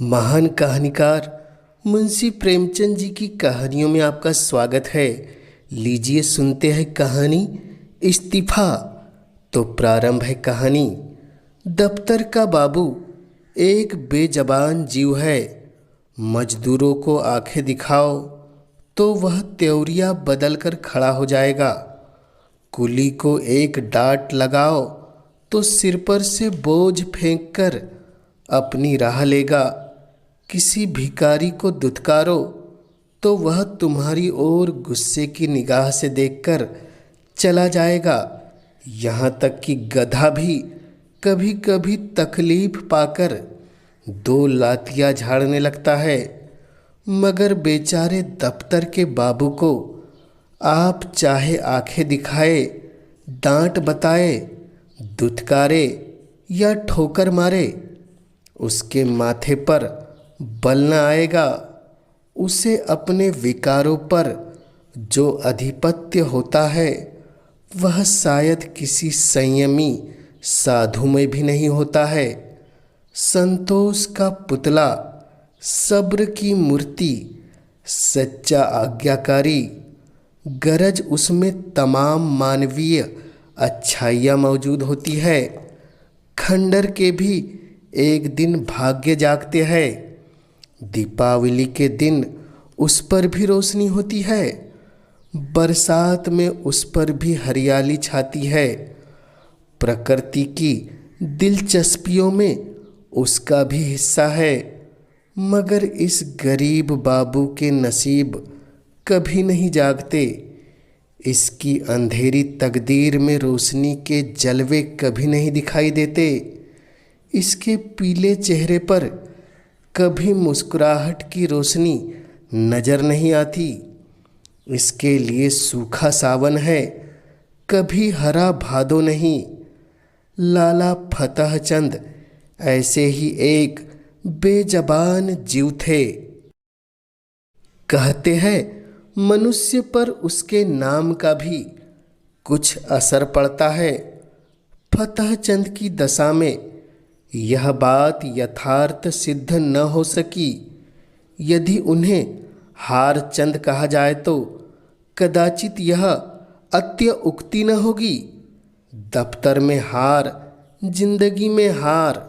महान कहानीकार मुंशी प्रेमचंद जी की कहानियों में आपका स्वागत है। लीजिए सुनते हैं कहानी इस्तीफा। तो प्रारंभ है कहानी। दफ्तर का बाबू एक बेजबान जीव है। मजदूरों को आंखें दिखाओ तो वह त्योरिया बदल कर खड़ा हो जाएगा। कुली को एक डांट लगाओ तो सिर पर से बोझ फेंक कर अपनी राह लेगा। किसी भिखारी को दुत्कारो तो वह तुम्हारी ओर गुस्से की निगाह से देखकर चला जाएगा। यहाँ तक कि गधा भी कभी कभी तकलीफ पाकर दो लातियाँ झाड़ने लगता है। मगर बेचारे दफ्तर के बाबू को आप चाहे आंखें दिखाए, डांट बताए, दुत्कारे या ठोकर मारे, उसके माथे पर बल न आएगा। उसे अपने विकारों पर जो अधिपत्य होता है वह शायद किसी संयमी साधु में भी नहीं होता है। संतोष का पुतला, सब्र की मूर्ति, सच्चा आज्ञाकारी, गरज उसमें तमाम मानवीय अच्छाइयाँ मौजूद होती है। खंडर के भी एक दिन भाग्य जागते हैं। दीपावली के दिन उस पर भी रोशनी होती है। बरसात में उस पर भी हरियाली छाती है। प्रकृति की दिलचस्पियों में उसका भी हिस्सा है। मगर इस गरीब बाबू के नसीब कभी नहीं जागते। इसकी अंधेरी तकदीर में रोशनी के जलवे कभी नहीं दिखाई देते। इसके पीले चेहरे पर कभी मुस्कुराहट की रोशनी नजर नहीं आती। इसके लिए सूखा सावन है, कभी हरा भादो नहीं। लाला फतह चंद ऐसे ही एक बेजबान जीव थे। कहते हैं मनुष्य पर उसके नाम का भी कुछ असर पड़ता है। फतह चंद की दशा में यह बात यथार्थ सिद्ध न हो सकी। यदि उन्हें हार चंद कहा जाए तो कदाचित यह अत्युक्ति न होगी। दफ्तर में हार, जिंदगी में हार,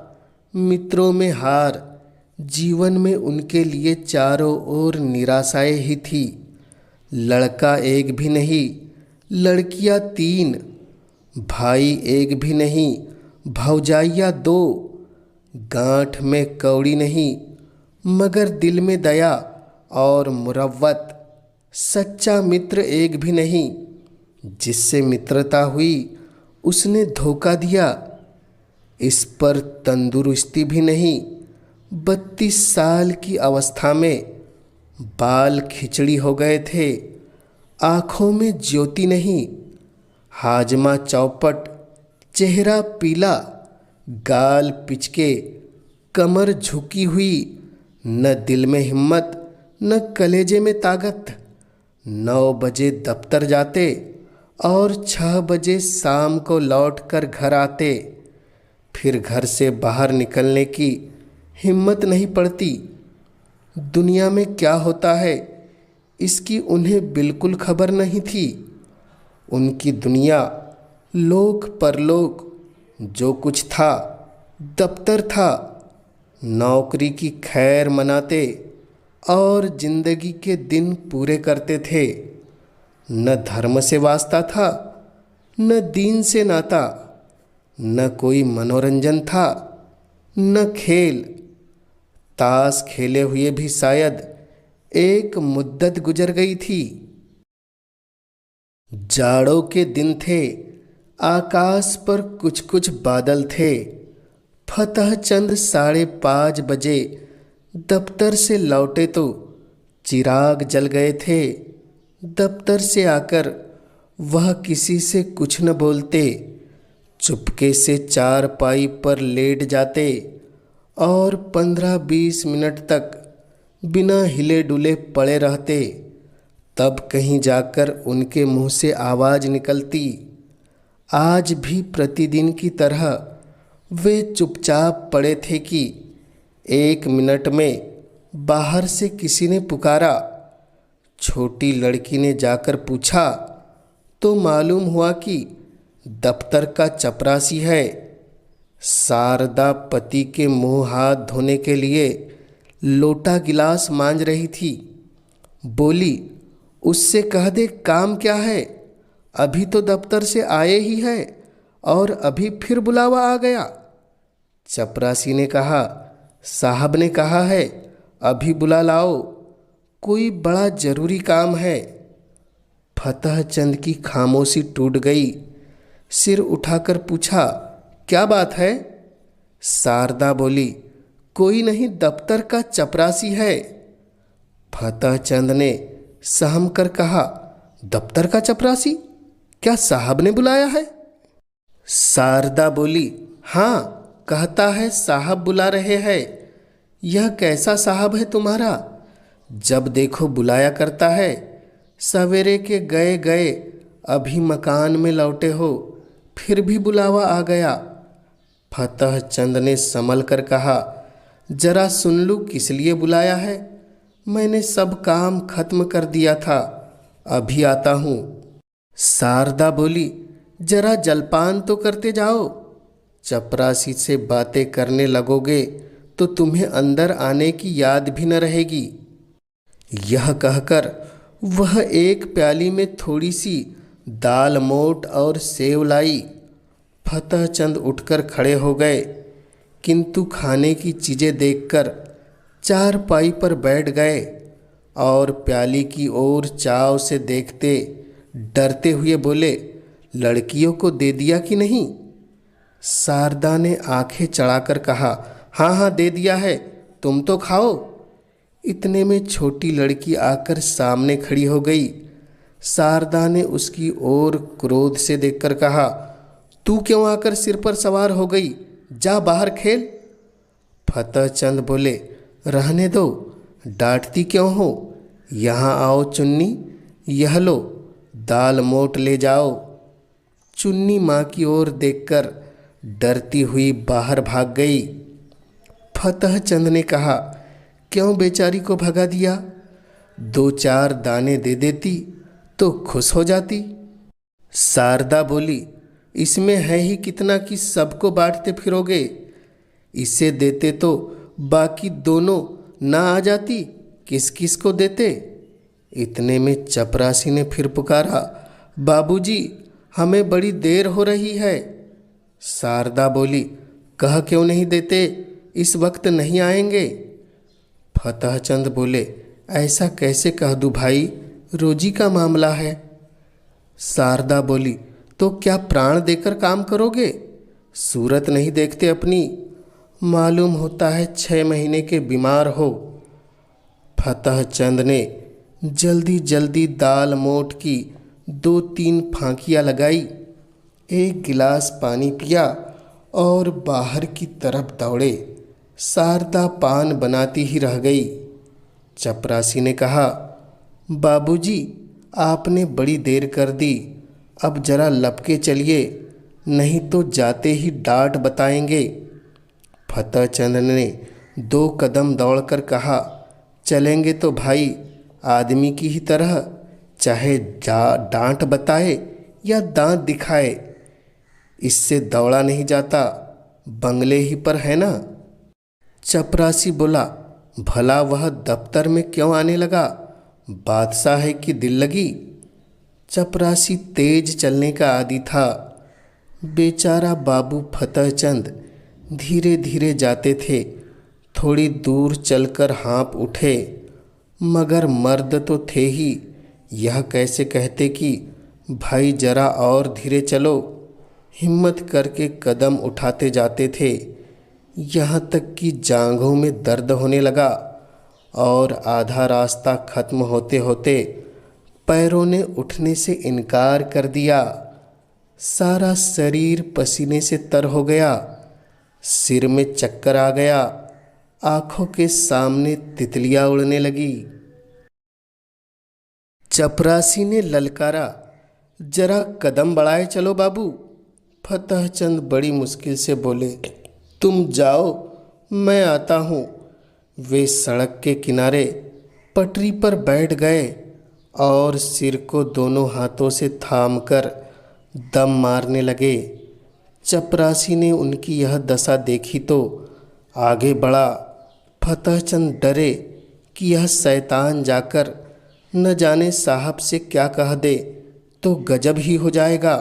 मित्रों में हार, जीवन में उनके लिए चारों ओर निराशाएं ही थी। लड़का एक भी नहीं, लड़कियां 3, भाई एक भी नहीं, भौजाइयाँ 2, गांठ में कौड़ी नहीं मगर दिल में दया और मुरव्वत। सच्चा मित्र एक भी नहीं, जिससे मित्रता हुई उसने धोखा दिया। इस पर तंदुरुस्ती भी नहीं। 32 साल की अवस्था में बाल खिचड़ी हो गए थे। आँखों में ज्योति नहीं, हाजमा चौपट, चेहरा पीला, गाल पिचके, कमर झुकी हुई। न दिल में हिम्मत, न कलेजे में ताकत। 9 बजे दफ्तर जाते और 6 बजे शाम को लौटकर घर आते। फिर घर से बाहर निकलने की हिम्मत नहीं पड़ती। दुनिया में क्या होता है इसकी उन्हें बिल्कुल खबर नहीं थी। उनकी दुनिया लोक परलोक, जो कुछ था दफ्तर था। नौकरी की खैर मनाते और जिंदगी के दिन पूरे करते थे। न धर्म से वास्ता था, न दीन से नाता, न कोई मनोरंजन था, न खेल। ताश खेले हुए भी शायद एक मुद्दत गुजर गई थी। जाड़ों के दिन थे, आकाश पर कुछ कुछ बादल थे। फतह चंद 5:30 बजे दफ्तर से लौटे तो चिराग जल गए थे। दफ्तर से आकर वह किसी से कुछ न बोलते, चुपके से चारपाई पर लेट जाते और 15-20 मिनट तक बिना हिले डुले पड़े रहते। तब कहीं जाकर उनके मुंह से आवाज़ निकलती। आज भी प्रतिदिन की तरह वे चुपचाप पड़े थे कि 1 मिनट में बाहर से किसी ने पुकारा। छोटी लड़की ने जाकर पूछा तो मालूम हुआ कि दफ्तर का चपरासी है। शारदा पति के मुंह हाथ धोने के लिए लोटा गिलास मांज रही थी। बोली, उससे कह दे काम क्या है, अभी तो दफ्तर से आए ही है और अभी फिर बुलावा आ गया। चपरासी ने कहा, साहब ने कहा है अभी बुला लाओ, कोई बड़ा जरूरी काम है। फतहचंद की खामोशी टूट गई। सिर उठाकर पूछा, क्या बात है? शारदा बोली, कोई नहीं, दफ्तर का चपरासी है। फतहचंद ने सहम कर कहा, दफ्तर का चपरासी? क्या साहब ने बुलाया है? शारदा बोली, हाँ, कहता है साहब बुला रहे हैं। यह कैसा साहब है तुम्हारा? जब देखो बुलाया करता है। सवेरे के गए गए अभी मकान में लौटे हो, फिर भी बुलावा आ गया। फतहचंद ने संभल कर कहा, जरा सुन लूँ किस लिए बुलाया है। मैंने सब काम खत्म कर दिया था, अभी आता हूँ। शारदा बोली, जरा जलपान तो करते जाओ। चपरासी से बातें करने लगोगे तो तुम्हें अंदर आने की याद भी न रहेगी। यह कहकर वह एक प्याली में थोड़ी सी दाल मोट और सेव लाई। फतहचंद उठकर खड़े हो गए, किंतु खाने की चीज़ें देखकर चारपाई पर बैठ गए और प्याली की ओर चाव से देखते डरते हुए बोले, लड़कियों को दे दिया कि नहीं? शारदा ने आंखें चढ़ाकर कहा, हाँ हाँ दे दिया है, तुम तो खाओ। इतने में छोटी लड़की आकर सामने खड़ी हो गई। शारदा ने उसकी ओर क्रोध से देखकर कहा, तू क्यों आकर सिर पर सवार हो गई, जा बाहर खेल। फतहचंद बोले, रहने दो, डांटती क्यों हो? यहाँ आओ चुन्नी, यह लो दाल मोट ले जाओ। चुन्नी माँ की ओर देखकर डरती हुई बाहर भाग गई। फतहचंद ने कहा, क्यों बेचारी को भगा दिया? 2-4 दाने दे देती तो खुश हो जाती। शारदा बोली, इसमें है ही कितना कि सबको बांटते फिरोगे? इसे देते तो बाकी दोनों ना आ जाती, किस किस को देते? इतने में चपरासी ने फिर पुकारा, बाबूजी, हमें बड़ी देर हो रही है। शारदा बोली, कह क्यों नहीं देते, इस वक्त नहीं आएंगे। फतहचंद बोले, ऐसा कैसे कह दूँ भाई, रोजी का मामला है। शारदा बोली, तो क्या प्राण देकर काम करोगे? सूरत नहीं देखते अपनी, मालूम होता है 6 महीने के बीमार हो। फतहचंद ने जल्दी जल्दी दाल मोट की 2-3 फांकियाँ लगाई, 1 गिलास पानी पिया और बाहर की तरफ दौड़े। शारदा पान बनाती ही रह गई। चपरासी ने कहा, बाबूजी, आपने बड़ी देर कर दी, अब जरा लपके चलिए, नहीं तो जाते ही डांट बताएंगे। फतहचंद ने 2 कदम दौड़कर कहा, चलेंगे तो भाई आदमी की ही तरह, चाहे डांट बताए या दांत दिखाए। इससे दौड़ा नहीं जाता, बंगले ही पर है ना। चपरासी बोला, भला वह दफ्तर में क्यों आने लगा, बादशाह है कि दिल लगी? चपरासी तेज चलने का आदी था। बेचारा बाबू फतहचंद धीरे धीरे जाते थे, थोड़ी दूर चलकर हाँफ उठे, मगर मर्द तो थे ही, यह कैसे कहते कि भाई जरा और धीरे चलो। हिम्मत करके कदम उठाते जाते थे, यहाँ तक कि जांघों में दर्द होने लगा और आधा रास्ता खत्म होते होते पैरों ने उठने से इनकार कर दिया। सारा शरीर पसीने से तर हो गया, सिर में चक्कर आ गया, आंखों के सामने तितलियां उड़ने लगी। चपरासी ने ललकारा, जरा कदम बढ़ाए चलो बाबू। फतहचंद बड़ी मुश्किल से बोले, तुम जाओ, मैं आता हूँ। वे सड़क के किनारे पटरी पर बैठ गए और सिर को दोनों हाथों से थामकर दम मारने लगे। चपरासी ने उनकी यह दशा देखी तो आगे बढ़ा। फतहचंद डरे कि यह शैतान जाकर न जाने साहब से क्या कह दे तो गजब ही हो जाएगा।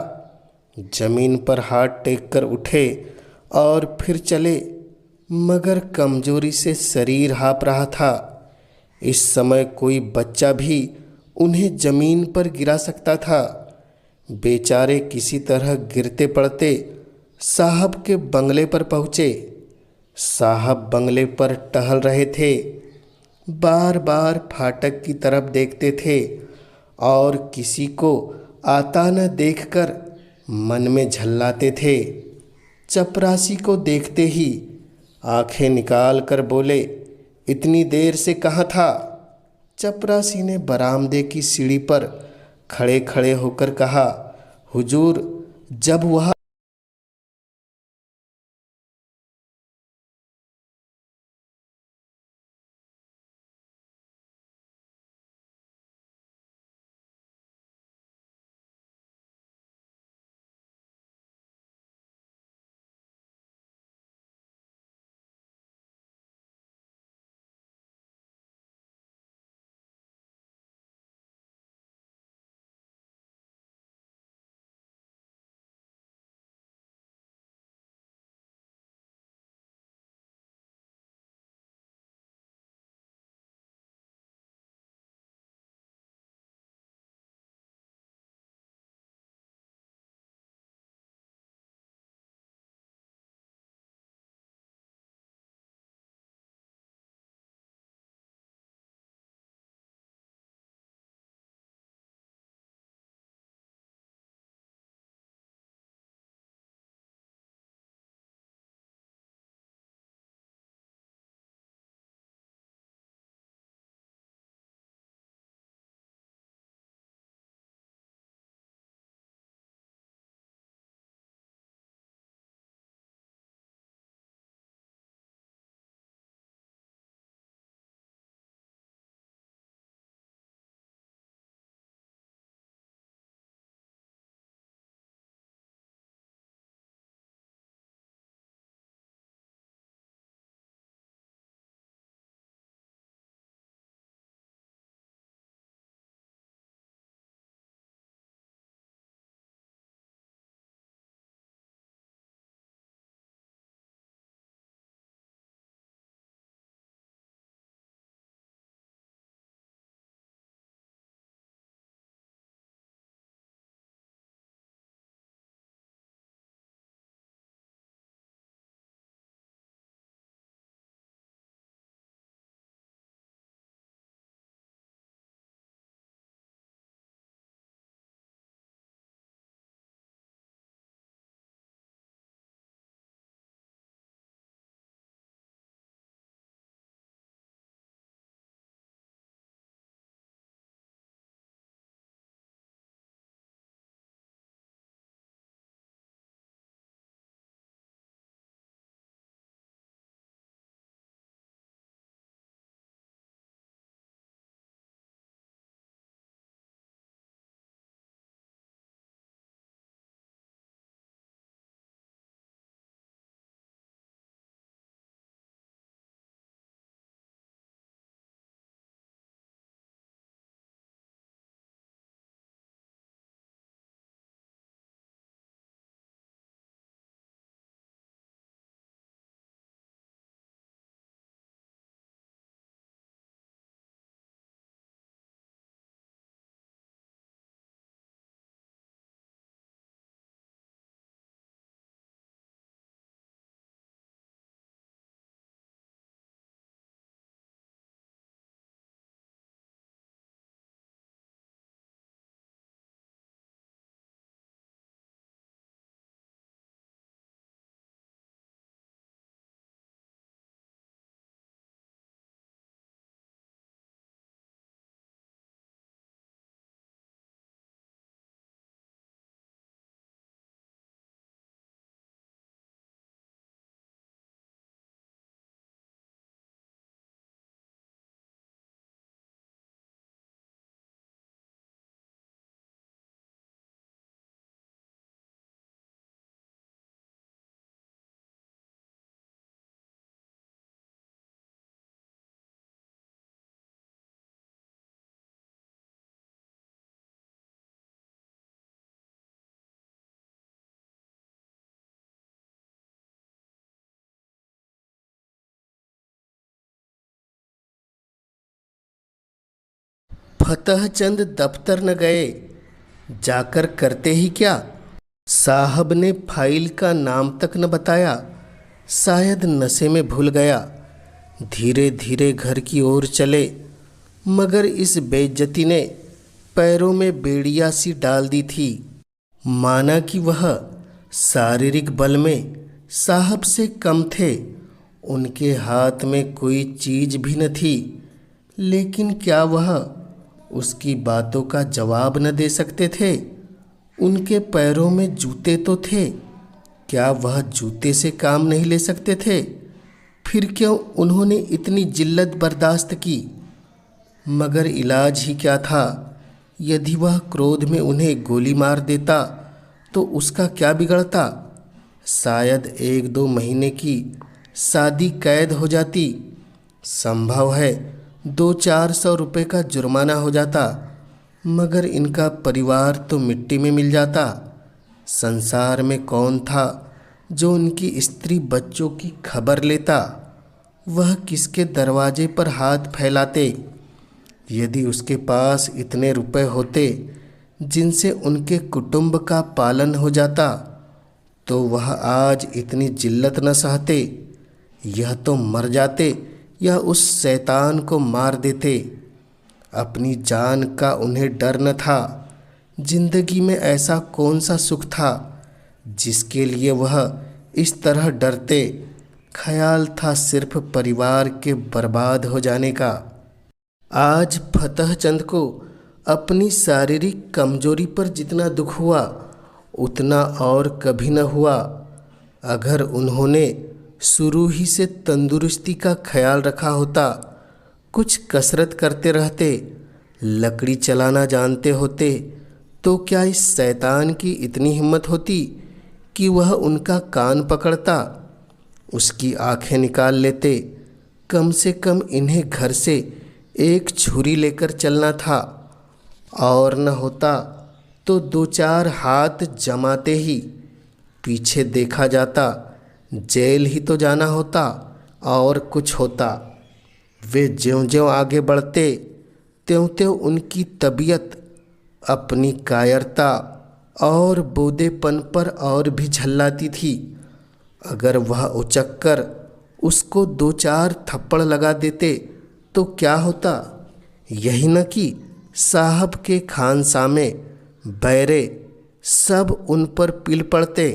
जमीन पर हाथ टेक कर उठे और फिर चले, मगर कमजोरी से शरीर हाँफ रहा था। इस समय कोई बच्चा भी उन्हें जमीन पर गिरा सकता था। बेचारे किसी तरह गिरते पड़ते साहब के बंगले पर पहुँचे। साहब बंगले पर टहल रहे थे, बार बार फाटक की तरफ देखते थे और किसी को आता न देखकर मन में झल्लाते थे। चपरासी को देखते ही आंखें निकाल कर बोले, इतनी देर से कहाँ था? चपरासी ने बरामदे की सीढ़ी पर खड़े खड़े होकर कहा, हुजूर, जब वह फतहचंद दफ्तर न गए, जाकर करते ही क्या। साहब ने फाइल का नाम तक न बताया, शायद नशे में भूल गया। धीरे धीरे घर की ओर चले, मगर इस बेइज्जती ने पैरों में बेड़िया सी डाल दी थी। माना कि वह शारीरिक बल में साहब से कम थे, उनके हाथ में कोई चीज भी न थी, लेकिन क्या वह उसकी बातों का जवाब न दे सकते थे। उनके पैरों में जूते तो थे, क्या वह जूते से काम नहीं ले सकते थे। फिर क्यों उन्होंने इतनी जिल्लत बर्दाश्त की। मगर इलाज ही क्या था। यदि वह क्रोध में उन्हें गोली मार देता तो उसका क्या बिगड़ता। शायद 1-2 महीने की शादी कैद हो जाती, संभव है 200-400 रुपये का जुर्माना हो जाता, मगर इनका परिवार तो मिट्टी में मिल जाता। संसार में कौन था जो उनकी स्त्री बच्चों की खबर लेता। वह किसके दरवाजे पर हाथ फैलाते। यदि उसके पास इतने रुपए होते जिनसे उनके कुटुंब का पालन हो जाता, तो वह आज इतनी जिल्लत न सहते। यह तो मर जाते या उस शैतान को मार देते। अपनी जान का उन्हें डर न था। जिंदगी में ऐसा कौन सा सुख था जिसके लिए वह इस तरह डरते। ख्याल था सिर्फ परिवार के बर्बाद हो जाने का। आज फतहचंद को अपनी शारीरिक कमजोरी पर जितना दुख हुआ, उतना और कभी न हुआ। अगर उन्होंने शुरू ही से तंदुरुस्ती का ख्याल रखा होता, कुछ कसरत करते रहते, लकड़ी चलाना जानते होते, तो क्या इस शैतान की इतनी हिम्मत होती कि वह उनका कान पकड़ता, उसकी आंखें निकाल लेते। कम से कम इन्हें घर से एक छुरी लेकर चलना था, और न होता तो 2-4 हाथ जमाते ही पीछे देखा जाता। जेल ही तो जाना होता और कुछ होता। वे ज्यों-ज्यों आगे बढ़ते, त्यों-त्यों उनकी तबीयत अपनी कायरता और बोदेपन पर और भी झल्लाती थी। अगर वह उचक्कर उसको 2-4 थप्पड़ लगा देते तो क्या होता। यही न कि साहब के खानसामे बैरे सब उन पर पिल पड़ते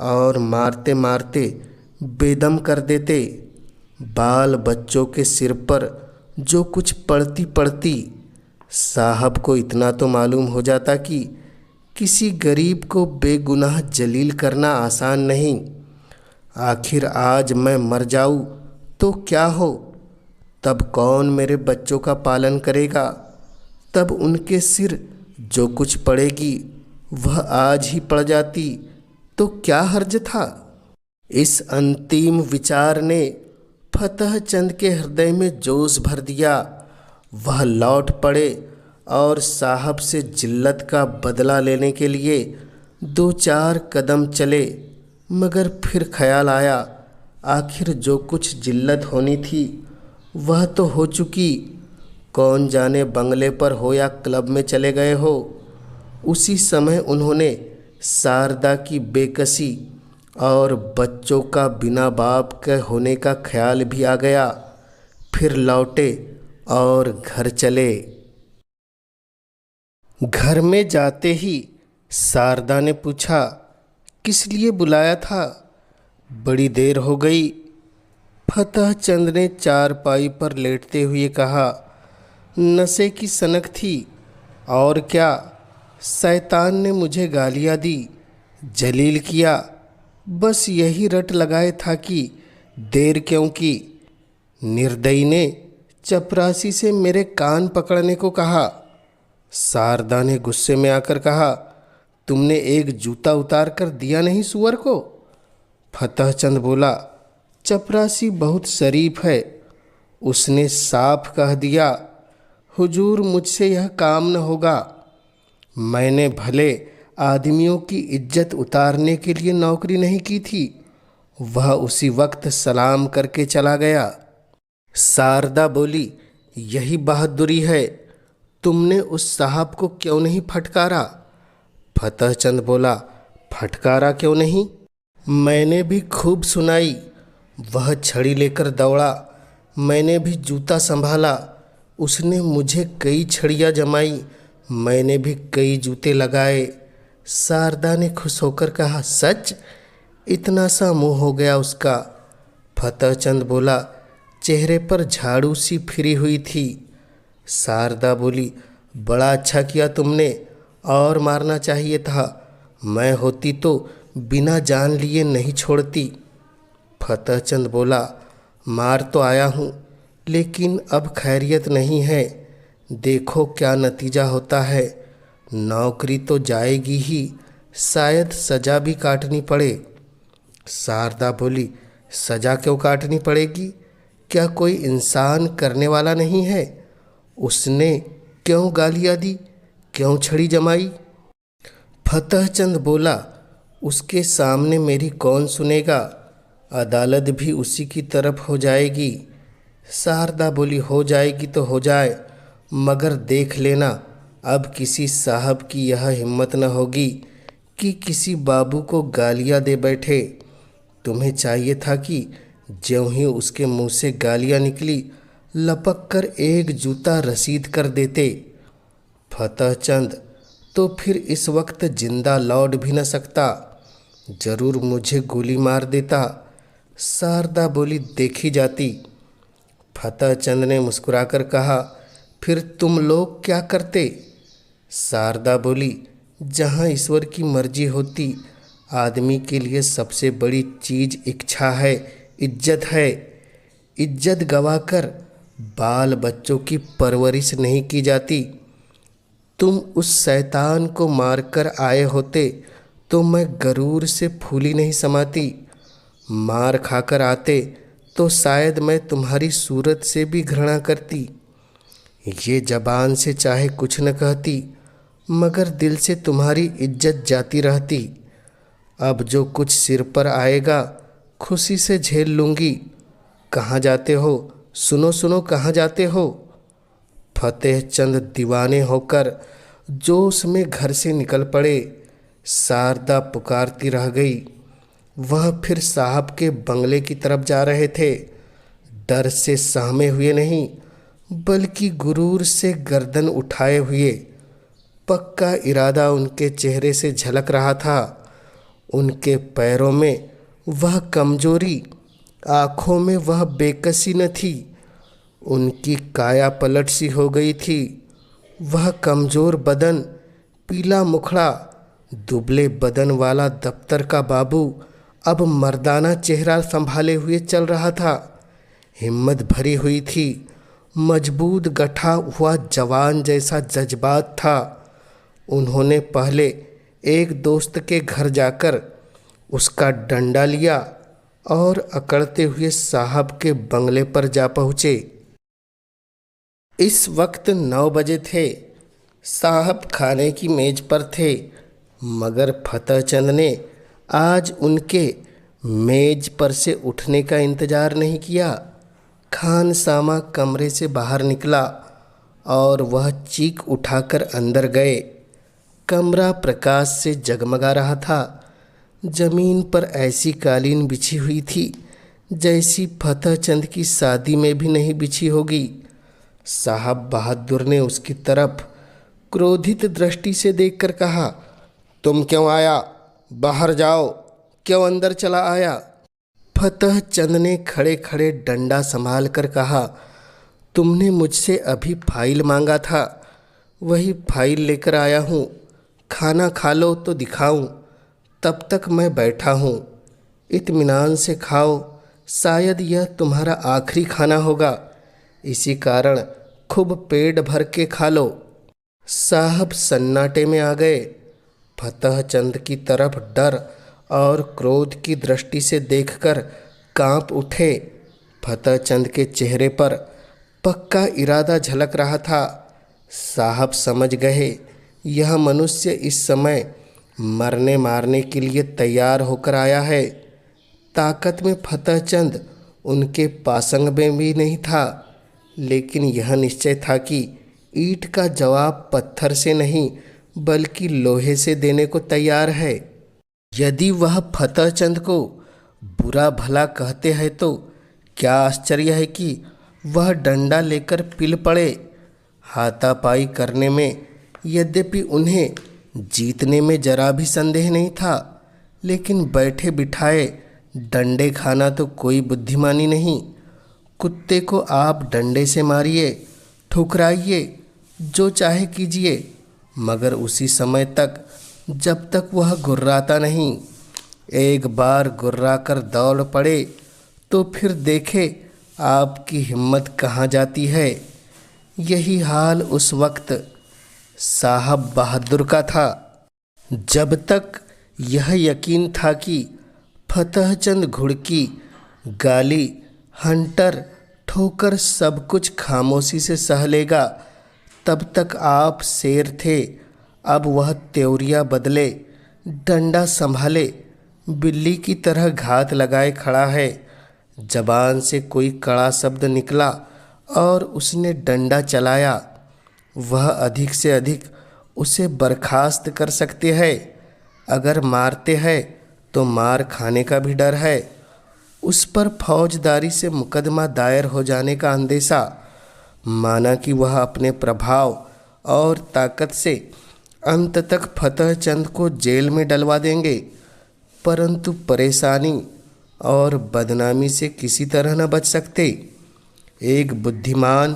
और मारते मारते बेदम कर देते। बाल बच्चों के सिर पर जो कुछ पड़ती पड़ती, साहब को इतना तो मालूम हो जाता कि किसी गरीब को बेगुनाह जलील करना आसान नहीं। आखिर आज मैं मर जाऊं तो क्या हो, तब कौन मेरे बच्चों का पालन करेगा। तब उनके सिर जो कुछ पड़ेगी वह आज ही पड़ जाती तो क्या हर्ज था। इस अंतिम विचार ने फतहचंद के हृदय में जोश भर दिया। वह लौट पड़े और साहब से जिल्लत का बदला लेने के लिए 2-4 कदम चले, मगर फिर ख्याल आया, आखिर जो कुछ जिल्लत होनी थी वह तो हो चुकी। कौन जाने बंगले पर हो या क्लब में चले गए हो। उसी समय उन्होंने शारदा की बेकसी और बच्चों का बिना बाप के होने का ख्याल भी आ गया। फिर लौटे और घर चले। घर में जाते ही शारदा ने पूछा, किस लिए बुलाया था, बड़ी देर हो गई। फतहचंद ने चारपाई पर लेटते हुए कहा, नशे की सनक थी और क्या। शैतान ने मुझे गालियाँ दी, जलील किया, बस यही रट लगाए था कि देर क्यों की। निर्दयी ने चपरासी से मेरे कान पकड़ने को कहा। शारदा ने गुस्से में आकर कहा, तुमने एक जूता उतार कर दिया नहीं सूअर को। फतहचंद बोला, चपरासी बहुत शरीफ है, उसने साफ कह दिया, हुजूर मुझसे यह काम न होगा। मैंने भले आदमियों की इज्जत उतारने के लिए नौकरी नहीं की थी। वह उसी वक्त सलाम करके चला गया। शारदा बोली, यही बहादुरी है, तुमने उस साहब को क्यों नहीं फटकारा? फतेहचंद बोला, फटकारा क्यों नहीं? मैंने भी खूब सुनाई। वह छड़ी लेकर दौड़ा। मैंने भी जूता संभाला। उसने मुझे कई छड़ियाँ जमाई। मैंने भी कई जूते लगाए। शारदा ने खुश होकर कहा, सच? इतना सा मुंह हो गया उसका। फतेहचंद बोला, चेहरे पर झाड़ू सी फिरी हुई थी। शारदा बोली, बड़ा अच्छा किया तुमने, और मारना चाहिए था। मैं होती तो बिना जान लिए नहीं छोड़ती। फतेहचंद बोला, मार तो आया हूँ, लेकिन अब खैरियत नहीं है। देखो क्या नतीजा होता है। नौकरी तो जाएगी ही, शायद सज़ा भी काटनी पड़े। शारदा बोली, सज़ा क्यों काटनी पड़ेगी? क्या कोई इंसान करने वाला नहीं है? उसने क्यों गालियाँ दी, क्यों छड़ी जमाई? फतेहचंद बोला, उसके सामने मेरी कौन सुनेगा? अदालत भी उसी की तरफ हो जाएगी। शारदा बोली, हो जाएगी तो हो जाए, मगर देख लेना अब किसी साहब की यह हिम्मत न होगी कि किसी बाबू को गालियाँ दे बैठे। तुम्हें चाहिए था कि ज्यों ही उसके मुंह से गालियाँ निकली, लपक कर एक जूता रसीद कर देते। फतेहचंद तो फिर इस वक्त जिंदा लौट भी न सकता, जरूर मुझे गोली मार देता। शारदा बोली, देखी जाती। फतेहचंद ने मुस्कुराकर कहा, फिर तुम लोग क्या करते? शारदा बोली, जहाँ ईश्वर की मर्जी होती। आदमी के लिए सबसे बड़ी चीज़ इच्छा है, इज्जत है। इज्जत गवाकर बाल बच्चों की परवरिश नहीं की जाती। तुम उस शैतान को मारकर आए होते तो मैं गरूर से फूली नहीं समाती। मार खाकर आते तो शायद मैं तुम्हारी सूरत से भी घृणा करती। ये जबान से चाहे कुछ न कहती, मगर दिल से तुम्हारी इज्जत जाती रहती। अब जो कुछ सिर पर आएगा खुशी से झेल लूँगी। कहाँ जाते हो? सुनो सुनो, कहाँ जाते हो? फतेहचंद दीवाने होकर जोश में घर से निकल पड़े। शारदा पुकारती रह गई। वह फिर साहब के बंगले की तरफ जा रहे थे, डर से सहमे हुए नहीं, बल्कि गुरूर से गर्दन उठाए हुए। पक्का इरादा उनके चेहरे से झलक रहा था। उनके पैरों में वह कमजोरी, आँखों में वह बेकसी न थी। उनकी काया पलट सी हो गई थी। वह कमजोर बदन, पीला मुखड़ा, दुबले बदन वाला दफ्तर का बाबू अब मर्दाना चेहरा संभाले हुए चल रहा था। हिम्मत भरी हुई थी, मजबूत गठा हुआ जवान जैसा जज्बात था। उन्होंने पहले एक दोस्त के घर जाकर उसका डंडा लिया और अकड़ते हुए साहब के बंगले पर जा पहुँचे। इस वक्त 9 बजे थे। साहब खाने की मेज पर थे, मगर फतेहचंद ने आज उनके मेज पर से उठने का इंतज़ार नहीं किया। खानसामा कमरे से बाहर निकला और वह चीख उठाकर अंदर गए। कमरा प्रकाश से जगमगा रहा था। जमीन पर ऐसी कालीन बिछी हुई थी जैसी फतेहचंद की शादी में भी नहीं बिछी होगी। साहब बहादुर ने उसकी तरफ क्रोधित दृष्टि से देखकर कहा, तुम क्यों आया? बाहर जाओ। क्यों अंदर चला आया? फतेहचंद ने खड़े खड़े डंडा संभाल कर कहा, तुमने मुझसे अभी फाइल मांगा था, वही फाइल लेकर आया हूँ। खाना खा लो तो दिखाऊं, तब तक मैं बैठा हूँ। इत्मीनान से खाओ, शायद यह तुम्हारा आखिरी खाना होगा, इसी कारण खूब पेट भर के खा लो। साहब सन्नाटे में आ गए। फतेहचंद की तरफ डर और क्रोध की दृष्टि से देखकर कांप उठे। फतेहचंद के चेहरे पर पक्का इरादा झलक रहा था। साहब समझ गए यह मनुष्य इस समय मरने मारने के लिए तैयार होकर आया है। ताकत में फतेहचंद उनके पासंग में भी नहीं था, लेकिन यह निश्चय था कि ईंट का जवाब पत्थर से नहीं बल्कि लोहे से देने को तैयार है। यदि वह फतेहचंद को बुरा भला कहते हैं तो क्या आश्चर्य है कि वह डंडा लेकर पिल पड़े। हाथापाई करने में यद्यपि उन्हें जीतने में जरा भी संदेह नहीं था, लेकिन बैठे बिठाए डंडे खाना तो कोई बुद्धिमानी नहीं। कुत्ते को आप डंडे से मारिए, ठुकराइए, जो चाहे कीजिए, मगर उसी समय तक जब तक वह गुर्राता नहीं। एक बार गुर्रा कर दौड़ पड़े तो फिर देखे आपकी हिम्मत कहाँ जाती है। यही हाल उस वक्त साहब बहादुर का था। जब तक यह यकीन था कि फतेहचंद घुड़की, गाली, हंटर, ठोकर सब कुछ खामोशी से सह लेगा, तब तक आप शेर थे। अब वह त्योरिया बदले, डंडा संभाले, बिल्ली की तरह घात लगाए खड़ा है। जबान से कोई कड़ा शब्द निकला और उसने डंडा चलाया। वह अधिक से अधिक उसे बर्खास्त कर सकते हैं। अगर मारते हैं तो मार खाने का भी डर है। उस पर फौजदारी से मुकदमा दायर हो जाने का अंदेशा। माना कि वह अपने प्रभाव और ताकत से अंत तक फतेहचंद को जेल में डलवा देंगे, परंतु परेशानी और बदनामी से किसी तरह न बच सकते। एक बुद्धिमान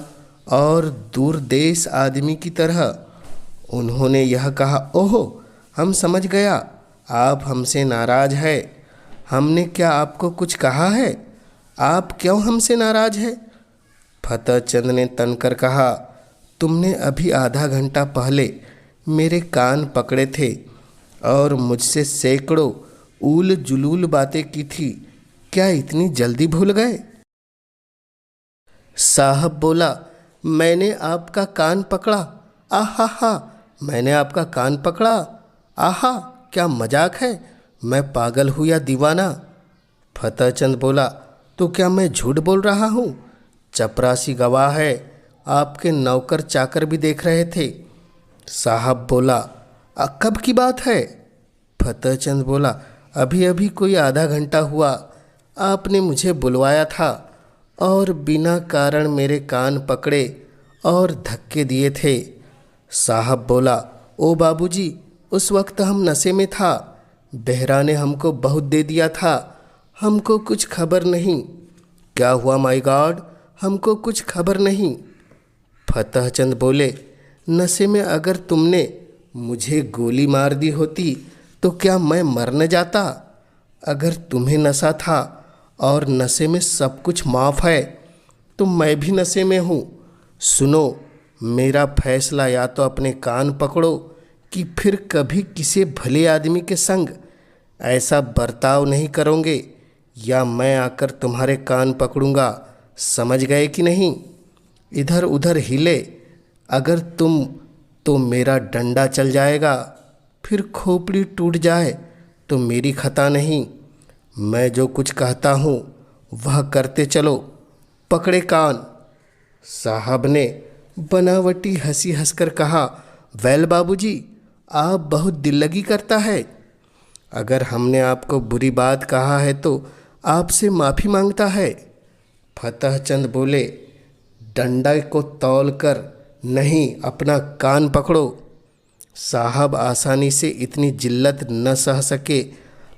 और दूरदेश आदमी की तरह उन्होंने यह कहा, ओहो, हम समझ गया, आप हमसे नाराज है। हमने क्या आपको कुछ कहा है? आप क्यों हमसे नाराज है? फतेहचंद ने तनकर कहा, तुमने अभी आधा घंटा पहले मेरे कान पकड़े थे और मुझसे सैकड़ों ऊल जुलूल बातें की थी। क्या इतनी जल्दी भूल गए? साहब बोला, मैंने आपका कान पकड़ा। आहा हा, मैंने आपका कान पकड़ा। आहा, क्या मजाक है? मैं पागल हूँ या दीवाना? फतेहचंद बोला, तो क्या मैं झूठ बोल रहा हूँ? चपरासी गवाह है, आपके नौकर चाकर भी देख रहे थे। साहब बोला, कब की बात है? फतेहचंद बोला, अभी अभी कोई आधा घंटा हुआ। आपने मुझे बुलवाया था और बिना कारण मेरे कान पकड़े और धक्के दिए थे। साहब बोला, ओ बाबूजी, उस वक्त हम नशे में था। बेहरा ने हमको बहुत दे दिया था, हमको कुछ खबर नहीं। क्या हुआ माय गॉड? हमको कुछ खबर नहीं। फतेहचंद बोले, नशे में अगर तुमने मुझे गोली मार दी होती तो क्या मैं मर न जाता? अगर तुम्हें नशा था और नशे में सब कुछ माफ़ है तो मैं भी नशे में हूँ। सुनो, मेरा फैसला, या तो अपने कान पकड़ो कि फिर कभी किसी भले आदमी के संग ऐसा बर्ताव नहीं करोगे, या मैं आकर तुम्हारे कान पकड़ूंगा। समझ गए कि नहीं? इधर उधर हिले अगर तुम तो मेरा डंडा चल जाएगा, फिर खोपड़ी टूट जाए तो मेरी खता नहीं। मैं जो कुछ कहता हूँ वह करते चलो। पकड़े कान। साहब ने बनावटी हंसी हंसकर कहा, वेल बाबूजी, आप बहुत दिल लगी करता है। अगर हमने आपको बुरी बात कहा है तो आपसे माफ़ी मांगता है। फतेहचंद बोले, डंडा को तौल कर नहीं, अपना कान पकड़ो। साहब आसानी से इतनी जिल्लत न सह सके,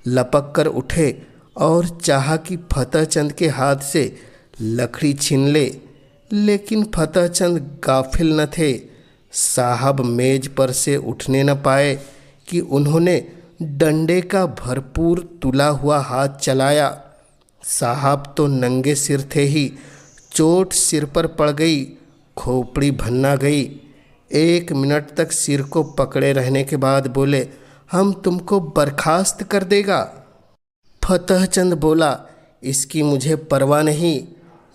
लपक कर उठे और चाहा कि फतेहचंद के हाथ से लकड़ी छीन ले, लेकिन फतेहचंद गाफिल न थे। साहब मेज पर से उठने न पाए कि उन्होंने डंडे का भरपूर तुला हुआ हाथ चलाया। साहब तो नंगे सिर थे ही, चोट सिर पर पड़ गई, खोपड़ी भन्ना गई। 1 मिनट तक सिर को पकड़े रहने के बाद बोले, हम तुमको बर्खास्त कर देगा। फतेहचंद बोला, इसकी मुझे परवाह नहीं,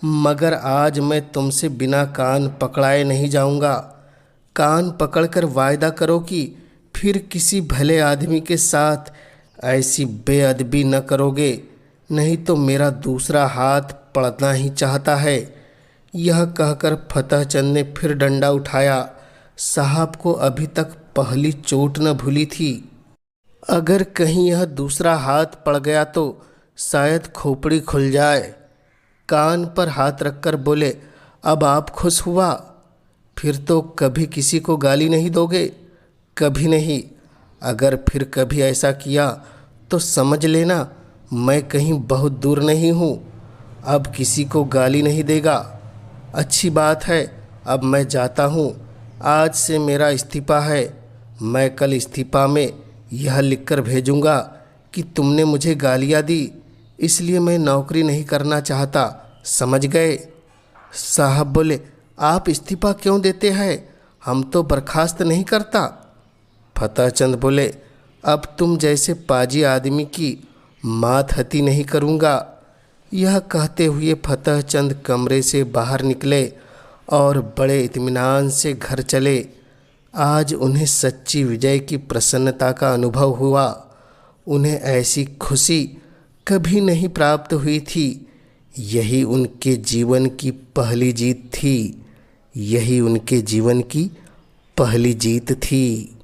मगर आज मैं तुमसे बिना कान पकड़ाए नहीं जाऊंगा। कान पकड़कर वायदा करो कि फिर किसी भले आदमी के साथ ऐसी बेअदबी न करोगे, नहीं तो मेरा दूसरा हाथ पड़ना ही चाहता है। यह कहकर फतेहचंद ने फिर डंडा उठाया साहब को अभी तक पहली चोट न भूली थी। अगर कहीं यह दूसरा हाथ पड़ गया तो शायद खोपड़ी खुल जाए। कान पर हाथ रखकर बोले, अब आप खुश हुआ? फिर तो कभी किसी को गाली नहीं दोगे? कभी नहीं। अगर फिर कभी ऐसा किया तो समझ लेना मैं कहीं बहुत दूर नहीं हूँ। अब किसी को गाली नहीं देगा। अच्छी बात है, अब मैं जाता हूँ। आज से मेरा इस्तीफ़ा है। मैं कल इस्तीफ़ा में यह लिखकर भेजूँगा कि तुमने मुझे गालियाँ दी, इसलिए मैं नौकरी नहीं करना चाहता। समझ गए? साहब बोले, आप इस्तीफ़ा क्यों देते हैं? हम तो बर्खास्त नहीं करता। फतेहचंद बोले, अब तुम जैसे पाजी आदमी की मातहती नहीं करूँगा। यह कहते हुए फतेहचंद कमरे से बाहर निकले और बड़े इत्मीनान से घर चले। आज उन्हें सच्ची विजय की प्रसन्नता का अनुभव हुआ। उन्हें ऐसी खुशी कभी नहीं प्राप्त हुई थी। यही उनके जीवन की पहली जीत थी। यही उनके जीवन की पहली जीत थी।